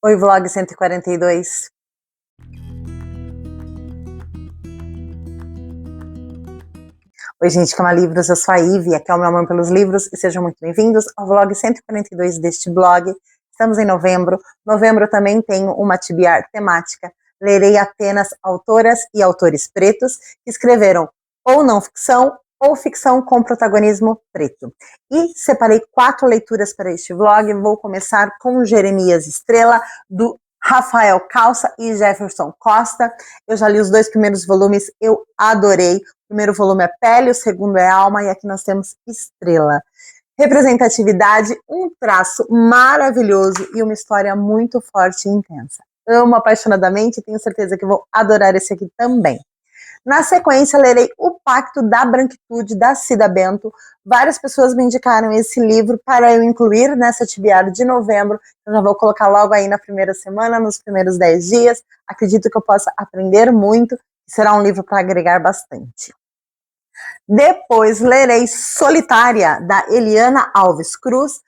Oi, Vlog 142. Oi, gente, que ama livros, eu sou a Ivy, aqui é o meu amor pelos livros, e sejam muito bem-vindos ao Vlog 142 deste blog. Estamos em novembro. Novembro também tem uma TBR temática. Lerei apenas autoras e autores pretos que escreveram ou não ficção ou ficção com protagonismo preto. E separei 4 leituras para este vlog. Vou começar com Jeremias Estrela, do Rafael Khalsa e Jefferson Costa. Eu já li os 2 primeiros volumes, eu adorei. O primeiro volume é Pele, o segundo é Alma, e aqui nós temos Estrela. Representatividade, um traço maravilhoso e uma história muito forte e intensa. Amo apaixonadamente e tenho certeza que vou adorar esse aqui também. Na sequência, lerei O Pacto da Branquitude, da Cida Bento. Várias pessoas me indicaram esse livro para eu incluir nessa TBR de novembro. Eu já vou colocar logo aí na primeira semana, nos primeiros 10 dias. Acredito que eu possa aprender muito. Será um livro para agregar bastante. Depois, lerei Solitária, da Eliana Alves Cruz.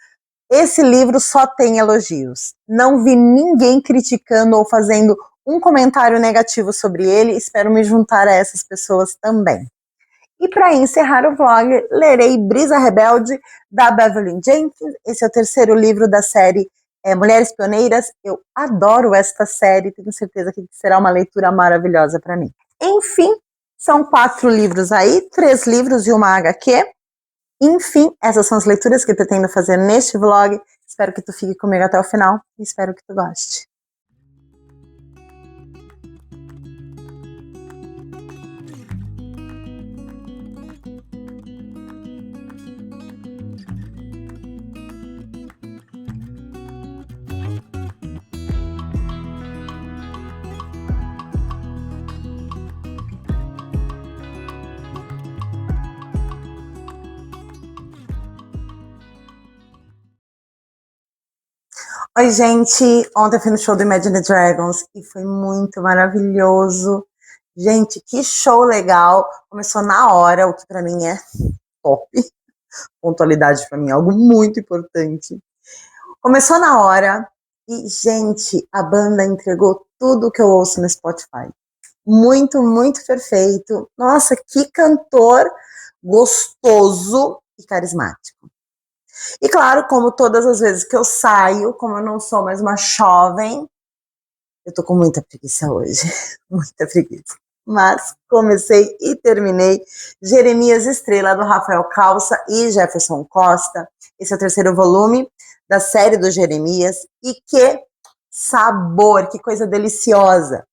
Esse livro só tem elogios. Não vi ninguém criticando ou fazendo um comentário negativo sobre ele. Espero me juntar a essas pessoas também. E para encerrar o vlog, lerei Brisa Rebelde, da Beverly Jenkins. Esse é o terceiro livro da série Mulheres Pioneiras. Eu adoro esta série, tenho certeza que será uma leitura maravilhosa para mim. Enfim, são 4 livros aí, 3 livros e uma HQ. Enfim, essas são as leituras que eu pretendo fazer neste vlog. Espero que tu fique comigo até o final e espero que tu goste. Oi, gente! Ontem eu fui no show do Imagine Dragons e foi muito maravilhoso. Gente, que show legal! Começou na hora, o que pra mim é top. Pontualidade pra mim é algo muito importante. Começou na hora e, gente, a banda entregou tudo que eu ouço no Spotify. Muito, muito perfeito. Nossa, que cantor gostoso e carismático. E claro, como todas as vezes que eu saio, como eu não sou mais uma jovem, eu tô com muita preguiça hoje, muita preguiça. Mas comecei e terminei Jeremias Estrela, do Rafael Khalsa e Jefferson Costa. Esse é o terceiro volume da série do Jeremias. E que sabor, que coisa deliciosa.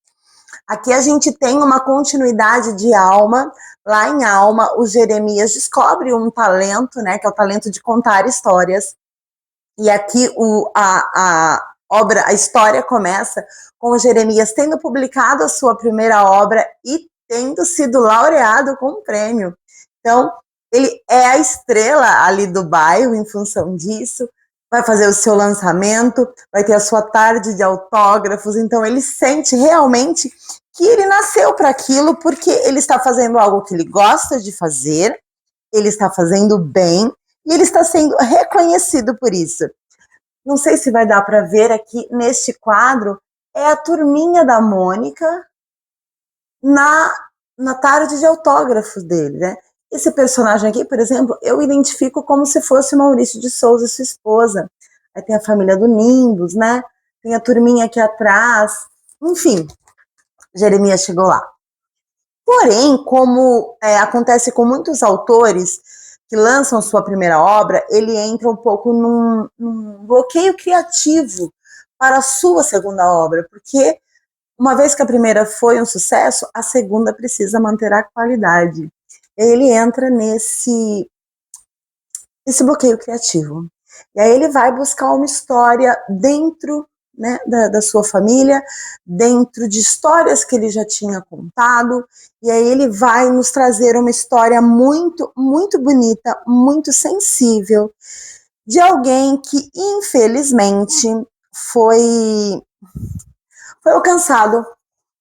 Aqui a gente tem uma continuidade de Alma. Lá em Alma, o Jeremias descobre um talento, né, que é o talento de contar histórias. E aqui a obra, a história começa com o Jeremias tendo publicado a sua primeira obra e tendo sido laureado com um prêmio. Então, ele é a estrela ali do bairro em função disso, vai fazer o seu lançamento, vai ter a sua tarde de autógrafos, então ele sente realmente que ele nasceu para aquilo, porque ele está fazendo algo que ele gosta de fazer, ele está fazendo bem, e ele está sendo reconhecido por isso. Não sei se vai dar para ver aqui neste quadro, é a turminha da Mônica na tarde de autógrafos dele, né? Esse personagem aqui, por exemplo, eu identifico como se fosse Maurício de Souza e sua esposa. Aí tem a família do Nimbus, né? Tem a turminha aqui atrás. Enfim, Jeremias chegou lá. Porém, como acontece com muitos autores que lançam sua primeira obra, ele entra um pouco num bloqueio criativo para a sua segunda obra, porque uma vez que a primeira foi um sucesso, a segunda precisa manter a qualidade. Ele entra nesse bloqueio criativo. E aí ele vai buscar uma história dentro, né, da sua família, dentro de histórias que ele já tinha contado, e aí ele vai nos trazer uma história muito, muito bonita, muito sensível, de alguém que, infelizmente, foi alcançado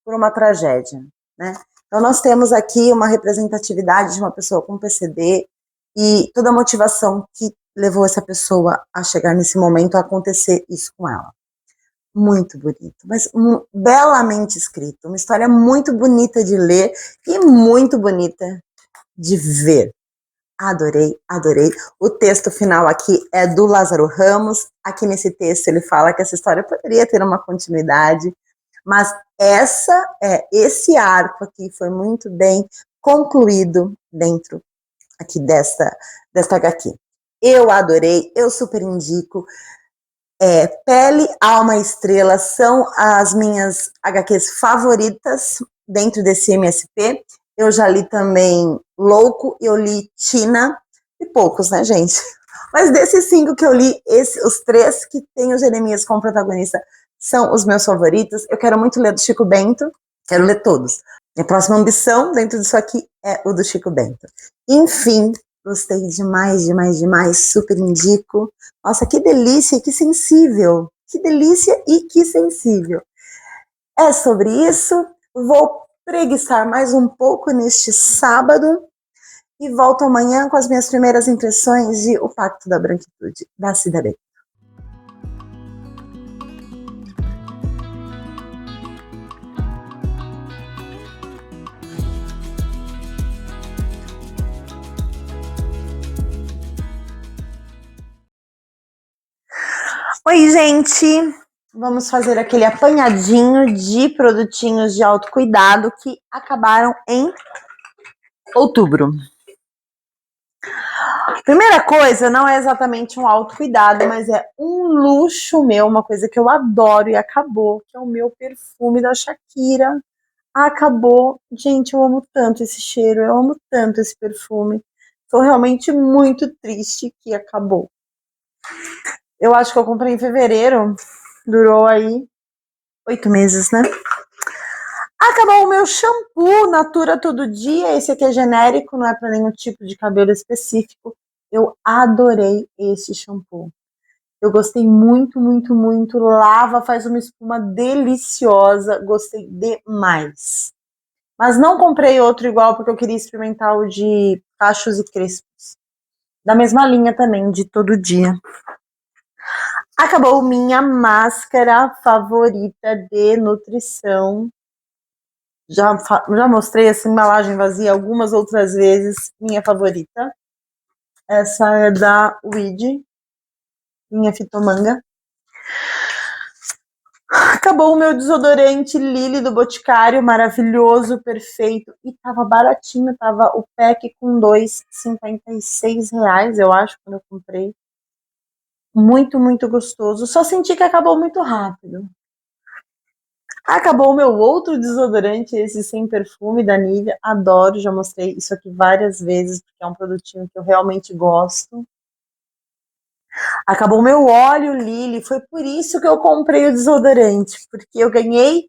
por uma tragédia, né? Então nós temos aqui uma representatividade de uma pessoa com PCD e toda a motivação que levou essa pessoa a chegar nesse momento, a acontecer isso com ela. muito bonito, mas belamente escrito, uma história muito bonita de ler e muito bonita de ver. Adorei, adorei. O texto final aqui é do Lázaro Ramos. Aqui nesse texto ele fala que essa história poderia ter uma continuidade, mas esse arco aqui foi muito bem concluído dentro aqui desta HQ. Eu adorei, eu super indico. Pele, Alma e Estrela são as minhas HQs favoritas dentro desse MSP. Eu já li também Louco, eu li Tina, e poucos, né, gente? Mas desses 5 que eu li, os 3 que tem o Jeremias como protagonista são os meus favoritos. Eu quero muito ler do Chico Bento, quero ler todos. Minha próxima ambição dentro disso aqui é o do Chico Bento. Enfim, gostei demais, demais, demais, super indico. Nossa, que delícia, que sensível. Que delícia e que sensível. É sobre isso. Vou preguiçar mais um pouco neste sábado e volto amanhã com as minhas primeiras impressões de O Pacto da Branquitude, da Cida Bento. Oi, gente! Vamos fazer aquele apanhadinho de produtinhos de autocuidado que acabaram em outubro. Primeira coisa, não é exatamente um autocuidado, mas é um luxo meu, uma coisa que eu adoro e acabou, que é o meu perfume da Shakira. Acabou. Gente, eu amo tanto esse cheiro, eu amo tanto esse perfume. Tô realmente muito triste que acabou. Eu acho que eu comprei em fevereiro, durou aí 8 meses, né? Acabou o meu shampoo Natura Todo Dia, esse aqui é genérico, não é para nenhum tipo de cabelo específico. Eu adorei esse shampoo. Eu gostei muito, muito, muito. Lava, faz uma espuma deliciosa, gostei demais. Mas não comprei outro igual porque eu queria experimentar o de cachos e crespos. Da mesma linha também, de Todo Dia. Acabou minha máscara favorita de nutrição. Já mostrei essa embalagem vazia algumas outras vezes, minha favorita. Essa é da Weed, minha fitomanga. Acabou o meu desodorante Lily do Boticário, maravilhoso, perfeito. E tava baratinho, tava o pack com 2, R$56, eu acho, quando eu comprei. Muito, muito gostoso. Só senti que acabou muito rápido. Acabou o meu outro desodorante, esse sem perfume da Nivea. Adoro, já mostrei isso aqui várias vezes, porque é um produtinho que eu realmente gosto. Acabou o meu óleo Lily, foi por isso que eu comprei o desodorante, porque eu ganhei.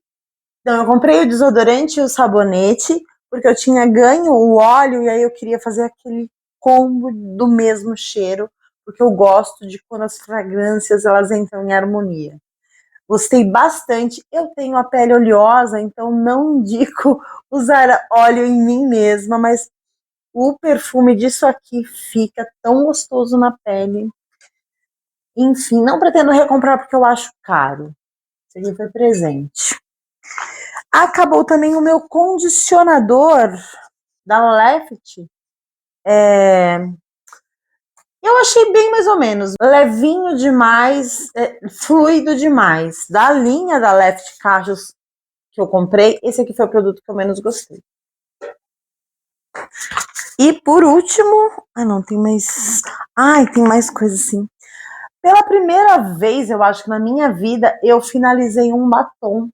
Então, eu comprei o desodorante e o sabonete, porque eu tinha ganho o óleo e aí eu queria fazer aquele combo do mesmo cheiro, porque eu gosto de quando as fragrâncias elas entram em harmonia. Gostei bastante. Eu tenho a pele oleosa, então não indico usar óleo em mim mesma, mas o perfume disso aqui fica tão gostoso na pele. Enfim, não pretendo recomprar porque eu acho caro. Isso aqui foi presente. Acabou também o meu condicionador da Left. Eu achei bem mais ou menos. Levinho demais, fluido demais. Da linha da Left Cajos que eu comprei, esse aqui foi o produto que eu menos gostei. E por último... Ah, não, tem mais... Ai, tem mais coisa assim. Pela primeira vez, eu acho que na minha vida, eu finalizei um batom.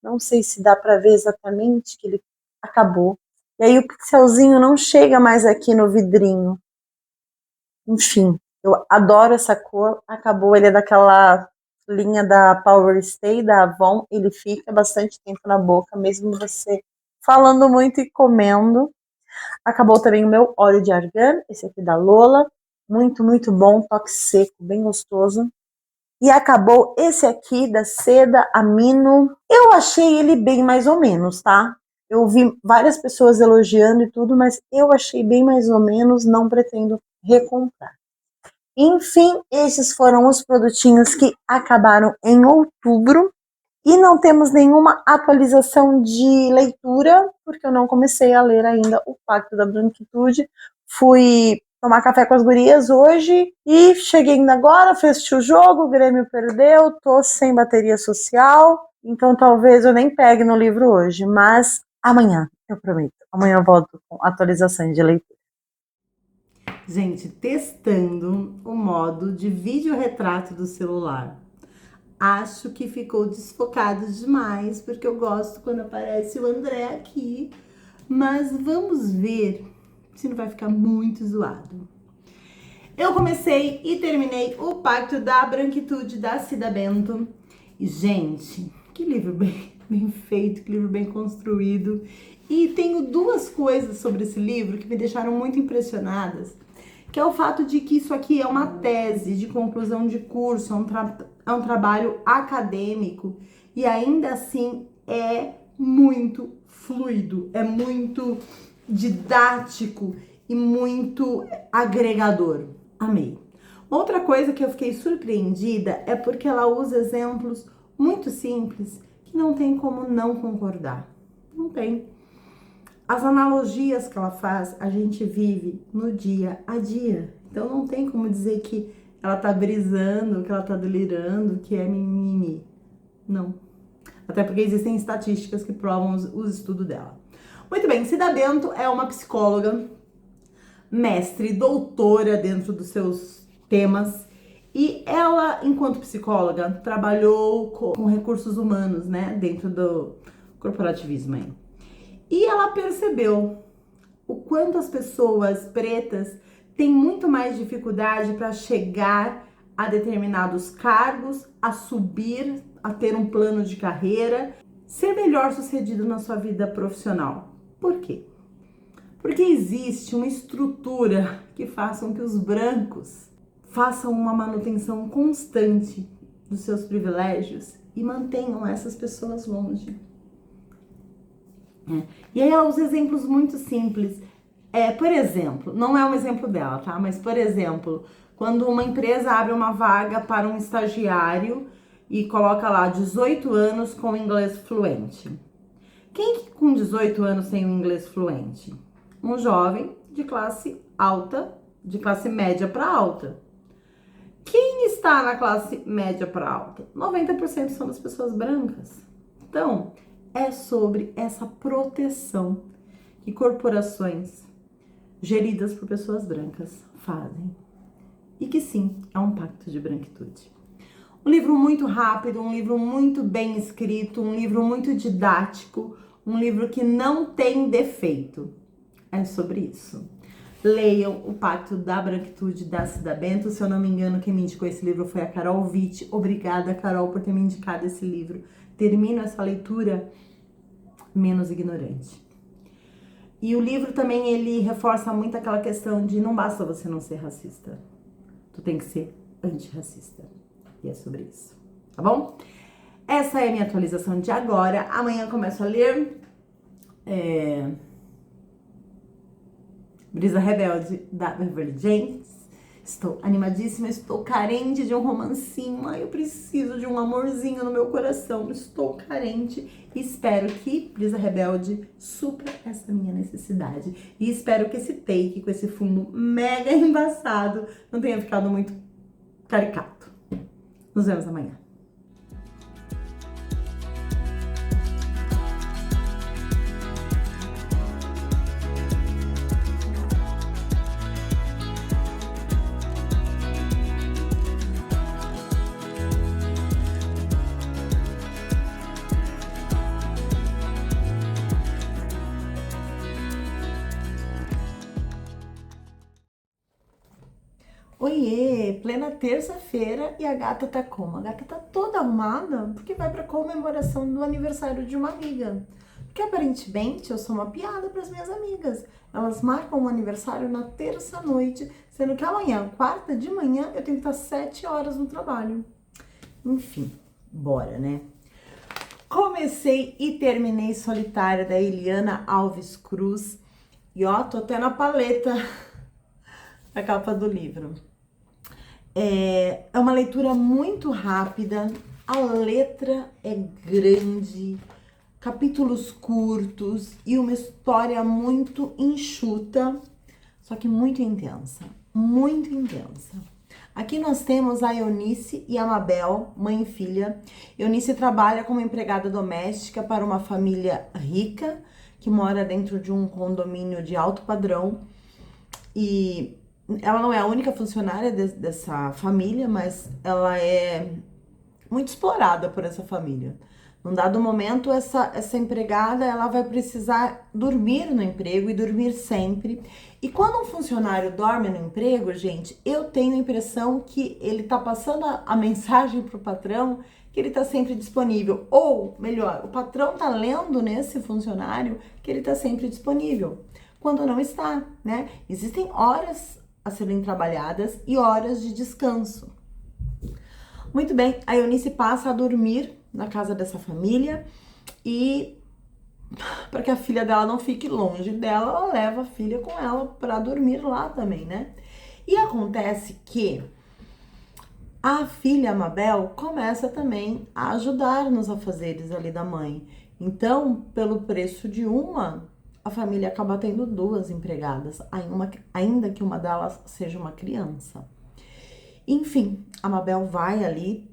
Não sei se dá para ver exatamente que ele acabou. E aí o pixelzinho não chega mais aqui no vidrinho. Enfim, eu adoro essa cor. Acabou, ele é daquela linha da Power Stay, da Avon. Ele fica bastante tempo na boca, mesmo você falando muito e comendo. Acabou também o meu óleo de argan, esse aqui da Lola. Muito, muito bom, toque seco, bem gostoso. E acabou esse aqui da Seda Amino. Eu achei ele bem mais ou menos, tá? Eu vi várias pessoas elogiando e tudo, mas eu achei bem mais ou menos, não pretendo recomprar. Enfim, esses foram os produtinhos que acabaram em outubro. E não temos nenhuma atualização de leitura, porque eu não comecei a ler ainda O Pacto da Branquitude. Fui tomar café com as gurias hoje e cheguei ainda agora, fez o jogo, o Grêmio perdeu, tô sem bateria social, então talvez eu nem pegue no livro hoje, mas amanhã, eu prometo, amanhã eu volto com atualizações de leitura. Gente, testando o modo de vídeo-retrato do celular. Acho que ficou desfocado demais, porque eu gosto quando aparece o André aqui. Mas vamos ver se não vai ficar muito zoado. Eu comecei e terminei O Pacto da Branquitude, da Cida Bento. E, gente, que livro bem feito, que livro bem construído. E tenho duas coisas sobre esse livro que me deixaram muito impressionadas, que é o fato de que isso aqui é uma tese de conclusão de curso, é um trabalho acadêmico e ainda assim é muito fluido, é muito didático e muito agregador. Amei. Outra coisa que eu fiquei surpreendida é porque ela usa exemplos muito simples que não tem como não concordar. Não tem. As analogias que ela faz, a gente vive no dia a dia. Então não tem como dizer que ela tá brisando, que ela tá delirando, que é mimimi. Não. Até porque existem estatísticas que provam os estudos dela. Muito bem, Cida Bento é uma psicóloga, mestre, doutora dentro dos seus temas. E ela, enquanto psicóloga, trabalhou com recursos humanos, né? Dentro do corporativismo aí. E ela percebeu o quanto as pessoas pretas têm muito mais dificuldade para chegar a determinados cargos, a subir, a ter um plano de carreira, ser melhor sucedido na sua vida profissional. Por quê? Porque existe uma estrutura que faça com que os brancos façam uma manutenção constante dos seus privilégios e mantenham essas pessoas longe. E aí ela usa exemplos muito simples. Por exemplo, não é um exemplo dela, tá? Mas, por exemplo, quando uma empresa abre uma vaga para um estagiário e coloca lá 18 anos com inglês fluente. Quem que com 18 anos tem um inglês fluente? Um jovem de classe alta, de classe média para alta. Quem está na classe média para alta? 90% são das pessoas brancas. Então, é sobre essa proteção que corporações geridas por pessoas brancas fazem. E que sim, é um pacto de branquitude. Um livro muito rápido, um livro muito bem escrito, um livro muito didático, um livro que não tem defeito. É sobre isso. Leiam O Pacto da Branquitude, da Cida Bento. Se eu não me engano, quem me indicou esse livro foi a Carol Witt. Obrigada, Carol, por ter me indicado esse livro. Termino essa leitura menos ignorante. E o livro também, ele reforça muito aquela questão de não basta você não ser racista. Tu tem que ser antirracista. E é sobre isso, tá bom? Essa é a minha atualização de agora. Amanhã eu começo a ler Brisa Rebelde, da Beverly James. Estou animadíssima, estou carente de um romancinho. Ai, eu preciso de um amorzinho no meu coração. Estou carente e espero que Brisa Rebelde supra essa minha necessidade. E espero que esse take com esse fundo mega embaçado não tenha ficado muito caricato. Nos vemos amanhã. Oiê, plena terça-feira e a gata tá como? A gata tá toda arrumada porque vai pra comemoração do aniversário de uma amiga. Porque aparentemente eu sou uma piada pras minhas amigas. Elas marcam o aniversário na terça-noite, sendo que amanhã, quarta de manhã, eu tenho que estar 7 horas no trabalho. Enfim, bora, né? Comecei e terminei Solitária, da Eliana Alves Cruz. E ó, tô até na paleta a capa do livro. É uma leitura muito rápida, A letra é grande, capítulos curtos e uma história muito enxuta, só que muito intensa, muito intensa. Aqui nós temos a Eunice e a Mabel, mãe e filha. Eunice trabalha como empregada doméstica para uma família rica, que mora dentro de um condomínio de alto padrão. E ela não é a única funcionária dessa família, mas ela é muito explorada por essa família. Num dado momento, essa empregada ela vai precisar dormir no emprego e dormir sempre. E quando um funcionário dorme no emprego, gente, eu tenho a impressão que ele tá passando a mensagem pro patrão que ele tá sempre disponível. Ou, melhor, o patrão tá lendo nesse funcionário que ele tá sempre disponível. Quando não está, né? Existem horas a serem trabalhadas e horas de descanso. Muito bem, a Eunice passa a dormir na casa dessa família e para que a filha dela não fique longe dela, ela leva a filha com ela para dormir lá também, né? E acontece que a filha Mabel começa também a ajudar nos afazeres ali da mãe. Então, pelo preço de uma, a família acaba tendo duas empregadas, ainda que uma delas seja uma criança. Enfim, a Mabel vai ali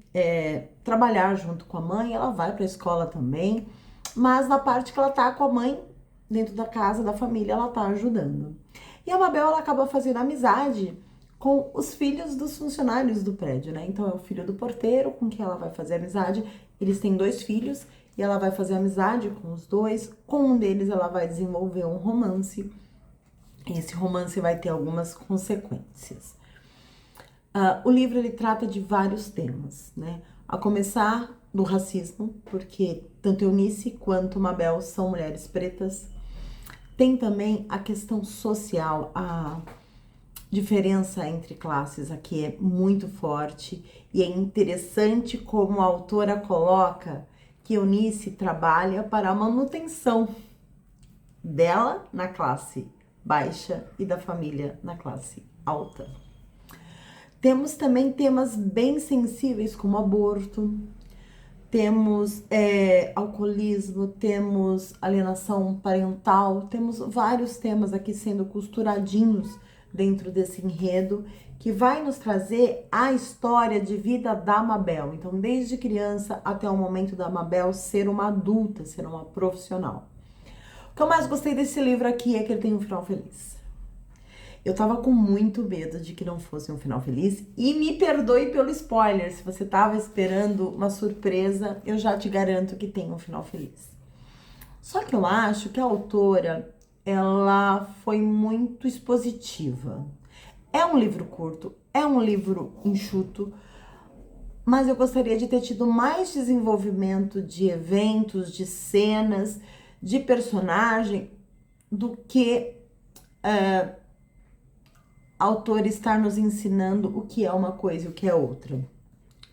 trabalhar junto com a mãe, ela vai para a escola também, mas na parte que ela tá com a mãe, dentro da casa da família, ela tá ajudando. E a Mabel, ela acaba fazendo amizade com os filhos dos funcionários do prédio, né? Então é o filho do porteiro com quem ela vai fazer amizade. Eles têm 2 filhos e ela vai fazer amizade com os 2. Com um deles ela vai desenvolver um romance. E esse romance vai ter algumas consequências. O livro ele trata de vários temas, né? A começar do racismo, porque tanto Eunice quanto Mabel são mulheres pretas. Tem também a questão social, a diferença entre classes aqui é muito forte e é interessante como a autora coloca que Eunice trabalha para a manutenção dela na classe baixa e da família na classe alta. Temos também temas bem sensíveis como aborto, temos alcoolismo, temos alienação parental, temos vários temas aqui sendo costuradinhos dentro desse enredo que vai nos trazer a história de vida da Mabel. Então, desde criança até o momento da Mabel ser uma adulta, ser uma profissional. O que eu mais gostei desse livro aqui é que ele tem um final feliz. Eu tava com muito medo de que não fosse um final feliz e me perdoe pelo spoiler, se você tava esperando uma surpresa, eu já te garanto que tem um final feliz. Só que eu acho que a autora, ela foi muito expositiva. É um livro curto, é um livro enxuto, mas eu gostaria de ter tido mais desenvolvimento de eventos, de cenas, de personagem, do que a autora estar nos ensinando o que é uma coisa e o que é outra.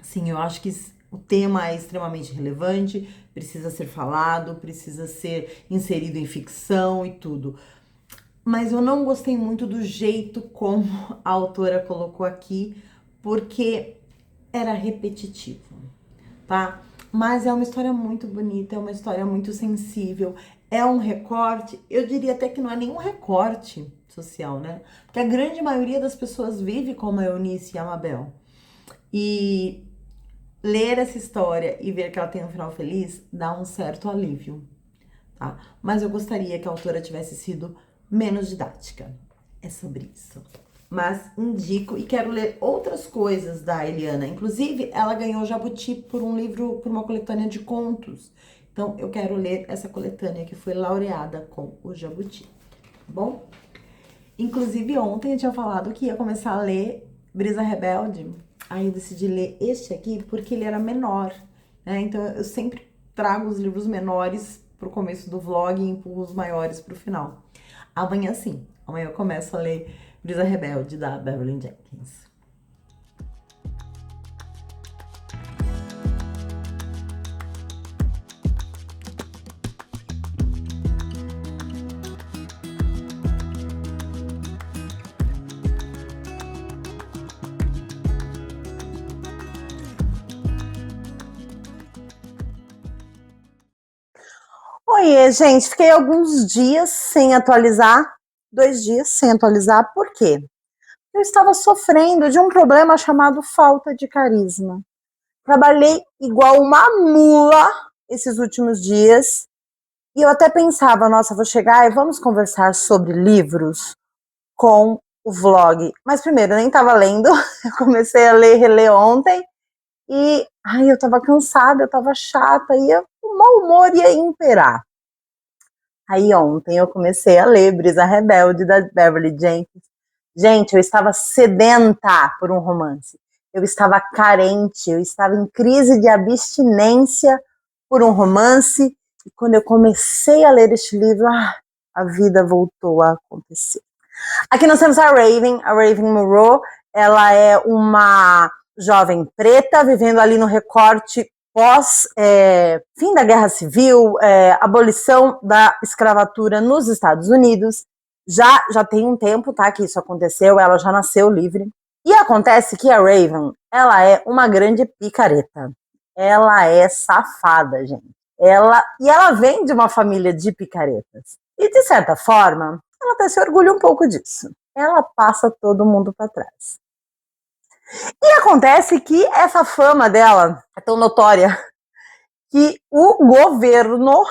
Sim, eu acho que o tema é extremamente relevante, precisa ser falado, precisa ser inserido em ficção e tudo. Mas eu não gostei muito do jeito como a autora colocou aqui, porque era repetitivo, tá? Mas é uma história muito bonita, é uma história muito sensível, é um recorte, eu diria até que não é nenhum recorte social, né? Porque a grande maioria das pessoas vive como a Eunice e a Mabel. E ler essa história e ver que ela tem um final feliz dá um certo alívio, tá? Mas eu gostaria que a autora tivesse sido menos didática. É sobre isso. Mas indico e quero ler outras coisas da Eliana. Inclusive, ela ganhou o Jabuti por um livro, por uma coletânea de contos. Então, eu quero ler essa coletânea que foi laureada com o Jabuti, tá bom? Inclusive, ontem eu tinha falado que ia começar a ler Brisa Rebelde. Aí eu decidi ler este aqui porque ele era menor, né? Então, eu sempre trago os livros menores pro começo do vlog e empurro os maiores pro final. Amanhã sim, amanhã eu começo a ler Brisa Rebelde, da Beverly Jenkins. Oiê, gente, fiquei alguns dias sem atualizar, 2 dias sem atualizar, por quê? Eu estava sofrendo de um problema chamado falta de carisma. Trabalhei igual uma mula esses últimos dias, e eu até pensava, nossa, vou chegar e vamos conversar sobre livros com o vlog. Mas primeiro, eu nem estava lendo, eu comecei a reler ontem, e ai, eu estava cansada, eu estava chata, e o mau humor ia imperar. Aí ontem eu comecei a ler Brisa Rebelde, da Beverly Jenkins. Gente, eu estava sedenta por um romance. Eu estava carente, eu estava em crise de abstinência por um romance. E quando eu comecei a ler este livro, a vida voltou a acontecer. Aqui nós temos a Raven Moreau. Ela é uma jovem preta, vivendo ali no recorte pós fim da Guerra Civil, abolição da escravatura nos Estados Unidos. Já tem um tempo, tá, que isso aconteceu, ela já nasceu livre. E acontece que a Raven, ela é uma grande picareta. Ela é safada, gente. Ela vem de uma família de picaretas. E, de certa forma, ela até se orgulha um pouco disso. Ela passa todo mundo para trás. E acontece que essa fama dela é tão notória que o governo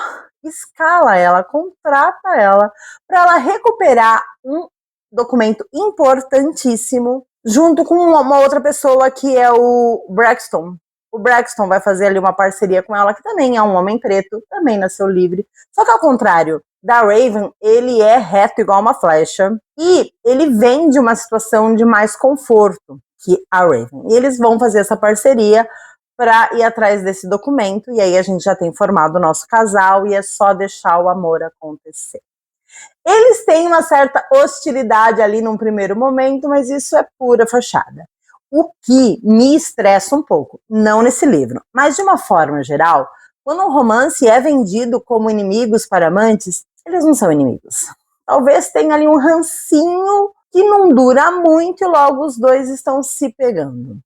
escala ela, contrata ela para ela recuperar um documento importantíssimo junto com uma outra pessoa que é o Braxton. O Braxton vai fazer ali uma parceria com ela, que também é um homem preto, também nasceu livre. Só que ao contrário da Raven, ele é reto igual uma flecha e ele vem de uma situação de mais conforto que a Raven. E eles vão fazer essa parceria para ir atrás desse documento, e aí a gente já tem formado o nosso casal e é só deixar o amor acontecer. Eles têm uma certa hostilidade ali num primeiro momento, mas isso é pura fachada. O que me estressa um pouco, não nesse livro, mas de uma forma geral, quando um romance é vendido como inimigos para amantes, eles não são inimigos. Talvez tenha ali um rancinho que não dura muito e logo os dois estão se pegando.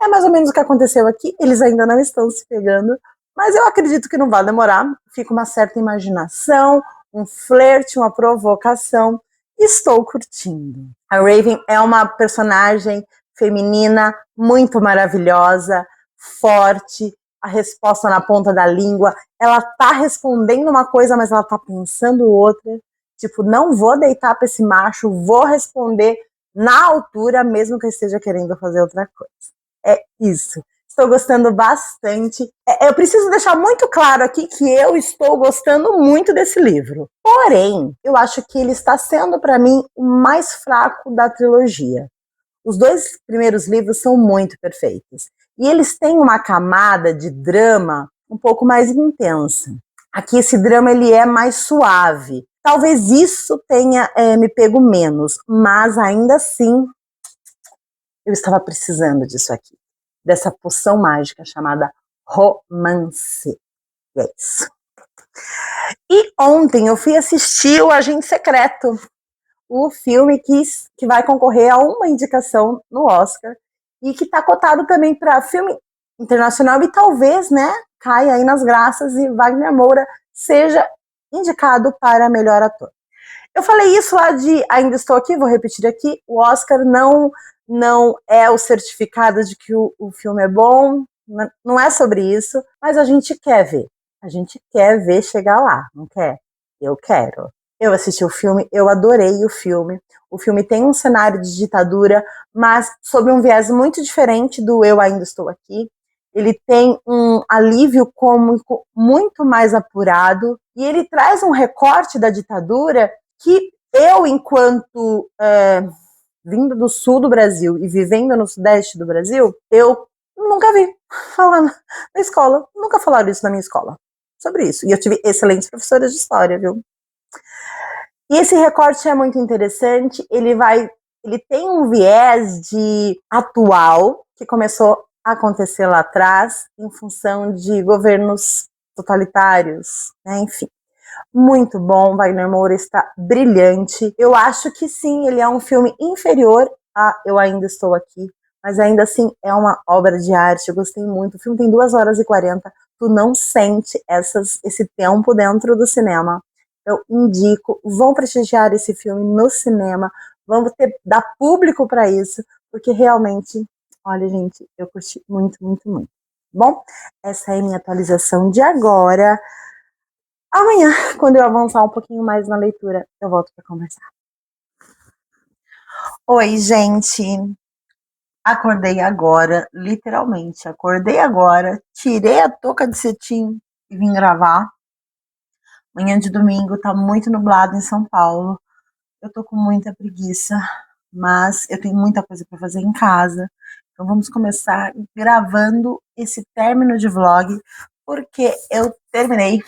É mais ou menos o que aconteceu aqui, eles ainda não estão se pegando, mas eu acredito que não vai demorar, fica uma certa imaginação, um flerte, uma provocação. Estou curtindo. A Raven é uma personagem feminina muito maravilhosa, forte, a resposta na ponta da língua, ela tá respondendo uma coisa, mas ela tá pensando outra, tipo, não vou deitar para esse macho, vou responder na altura, mesmo que eu esteja querendo fazer outra coisa. É isso. Estou gostando bastante. Eu preciso deixar muito claro aqui que eu estou gostando muito desse livro. Porém, eu acho que ele está sendo, para mim, o mais fraco da trilogia. Os 2 primeiros livros são muito perfeitos. E eles têm uma camada de drama um pouco mais intensa. Aqui esse drama ele é mais suave. Talvez isso tenha me pego menos, mas ainda assim eu estava precisando disso aqui, dessa poção mágica chamada romance. É isso. E ontem eu fui assistir o Agente Secreto, o filme que vai concorrer a uma indicação no Oscar e que está cotado também para filme internacional e talvez, né, caia aí nas graças e Wagner Moura seja indicado para melhor ator. Eu falei isso lá de Ainda Estou Aqui, vou repetir aqui, o Oscar não é o certificado de que o filme é bom, não é sobre isso, mas a gente quer ver. A gente quer ver chegar lá, não quer? Eu quero. Eu assisti o filme, eu adorei o filme. O filme tem um cenário de ditadura, mas sob um viés muito diferente do Eu Ainda Estou Aqui. Ele tem um alívio cômico muito mais apurado e ele traz um recorte da ditadura que eu, enquanto vindo do sul do Brasil e vivendo no sudeste do Brasil, eu nunca vi falando na escola, nunca falaram isso na minha escola, sobre isso. E eu tive excelentes professoras de história, viu? E esse recorte é muito interessante, ele tem um viés de atual, que começou a acontecer lá atrás, em função de governos totalitários, né? Enfim. Muito bom, Wagner Moura está brilhante. Eu acho que sim, ele é um filme inferior a Eu Ainda Estou Aqui, mas ainda assim é uma obra de arte, eu gostei muito. O filme tem 2 horas e 40, tu não sente esse tempo dentro do cinema, eu indico, vão prestigiar esse filme no cinema, vamos dar público para isso, porque realmente, olha, gente, eu curti muito, muito, muito. Bom, essa é a minha atualização de agora. Amanhã, quando eu avançar um pouquinho mais na leitura, eu volto para conversar. Oi, gente. Acordei agora, literalmente. Acordei agora, tirei a touca de cetim e vim gravar. Manhã de domingo, tá muito nublado em São Paulo. Eu tô com muita preguiça, mas eu tenho muita coisa para fazer em casa. Então vamos começar gravando esse término de vlog, porque eu terminei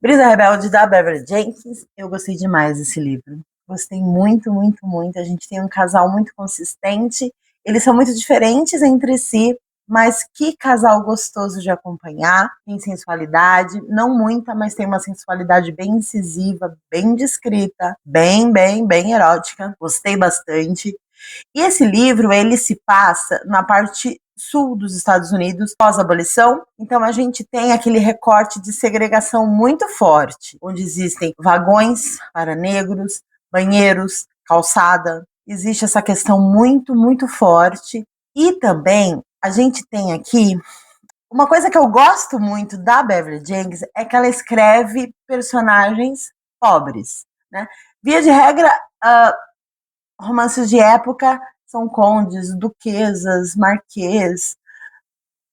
Brisa Rebelde, da Beverly Jenkins. Eu gostei demais desse livro. Gostei muito, muito, muito. A gente tem um casal muito consistente. Eles são muito diferentes entre si, mas que casal gostoso de acompanhar. Tem sensualidade, não muita, mas tem uma sensualidade bem incisiva, bem descrita, bem, bem, bem erótica. Gostei bastante. E esse livro, ele se passa na parte sul dos Estados Unidos, pós-abolição. Então a gente tem aquele recorte de segregação muito forte, onde existem vagões para negros, banheiros, calçada. Existe essa questão muito, muito forte. E também a gente tem aqui uma coisa que eu gosto muito da Beverly Jenkins é que ela escreve personagens pobres, né? Via de regra, romances de época são condes, duquesas, marquês.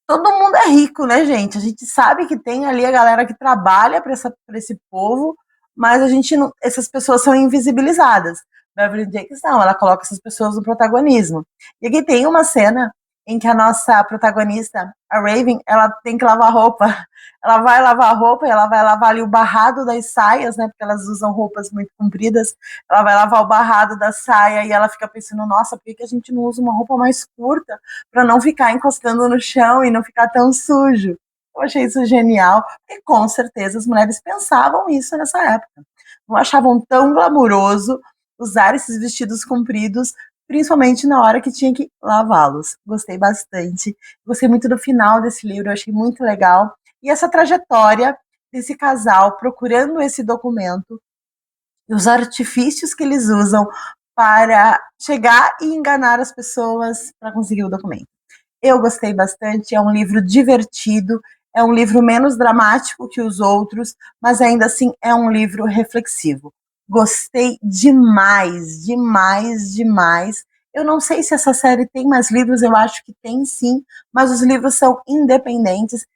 Todo mundo é rico, né, gente? A gente sabe que tem ali a galera que trabalha para esse povo, mas a gente não, essas pessoas são invisibilizadas. Beverly Jenkins não, ela coloca essas pessoas no protagonismo. E aqui tem uma cena em que a nossa protagonista, a Raven, ela tem que lavar roupa. Ela vai lavar roupa e ela vai lavar ali o barrado das saias, né? Porque elas usam roupas muito compridas. Ela vai lavar o barrado da saia e ela fica pensando, nossa, por que a gente não usa uma roupa mais curta para não ficar encostando no chão e não ficar tão sujo? Eu achei isso genial, e com certeza as mulheres pensavam isso nessa época. Não achavam tão glamuroso usar esses vestidos compridos, principalmente na hora que tinha que lavá-los. Gostei bastante. Gostei muito do final desse livro, eu achei muito legal. E essa trajetória desse casal procurando esse documento e os artifícios que eles usam para chegar e enganar as pessoas para conseguir o documento. Eu gostei bastante, é um livro divertido, é um livro menos dramático que os outros, mas ainda assim é um livro reflexivo. Gostei demais, demais, demais. Eu não sei se essa série tem mais livros, eu acho que tem sim, mas os livros são independentes.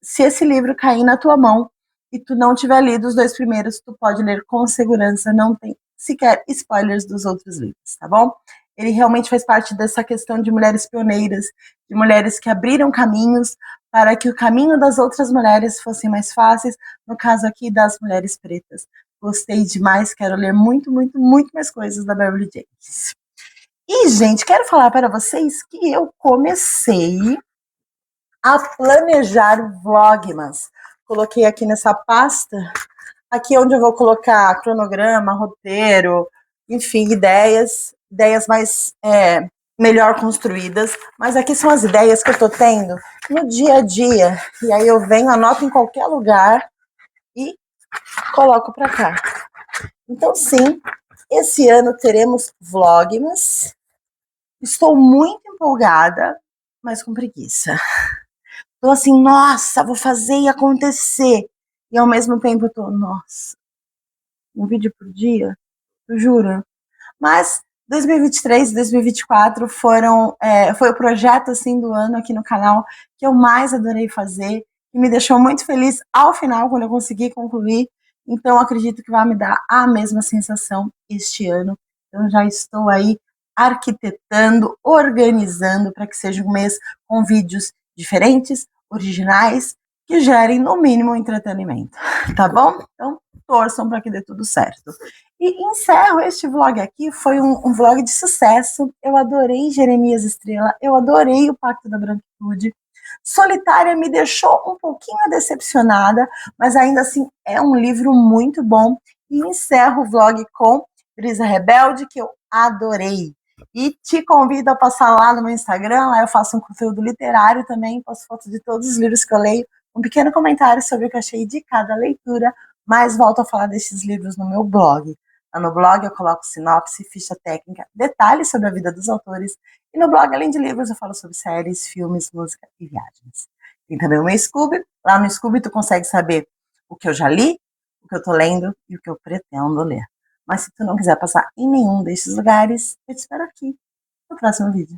Se esse livro cair na tua mão e tu não tiver lido os 2 primeiros, tu pode ler com segurança, não tem sequer spoilers dos outros livros, tá bom? Ele realmente faz parte dessa questão de mulheres pioneiras, de mulheres que abriram caminhos para que o caminho das outras mulheres fossem mais fáceis, no caso aqui das mulheres pretas. Gostei demais, quero ler muito, muito, muito mais coisas da Beverly Jenkins. E, gente, quero falar para vocês que eu comecei a planejar o Vlogmas. Coloquei aqui nessa pasta, aqui onde eu vou colocar cronograma, roteiro, enfim, ideias mais melhor construídas, mas aqui são as ideias que eu tô tendo no dia a dia, e aí eu venho, anoto em qualquer lugar e coloco para cá. Então, sim, esse ano teremos Vlogmas. Estou muito empolgada, mas com preguiça. Tô assim, nossa, vou fazer e acontecer. E ao mesmo tempo eu tô, nossa, um vídeo por dia? Tu jura? Mas 2023 e 2024 foi o projeto assim do ano aqui no canal que eu mais adorei fazer e me deixou muito feliz ao final quando eu consegui concluir. Então acredito que vai me dar a mesma sensação este ano. Eu já estou aí arquitetando, organizando para que seja um mês com vídeos diferentes, originais, que gerem no mínimo entretenimento, tá bom? Então torçam para que dê tudo certo. E encerro este vlog aqui, foi um vlog de sucesso. Eu adorei Jeremias Estrela, eu adorei o Pacto da Branquitude. Solitária me deixou um pouquinho decepcionada, mas ainda assim é um livro muito bom. E encerro o vlog com Brisa Rebelde, que eu adorei. E te convido a passar lá no meu Instagram, lá eu faço um conteúdo literário também, posto fotos de todos os livros que eu leio, um pequeno comentário sobre o que eu achei de cada leitura, mas volto a falar desses livros no meu blog. Lá no blog eu coloco sinopse, ficha técnica, detalhes sobre a vida dos autores, e no blog, além de livros, eu falo sobre séries, filmes, música e viagens. Tem também o meu Scooby, lá no Scooby tu consegue saber o que eu já li, o que eu tô lendo e o que eu pretendo ler. Mas se tu não quiser passar em nenhum desses lugares, eu te espero aqui no próximo vídeo.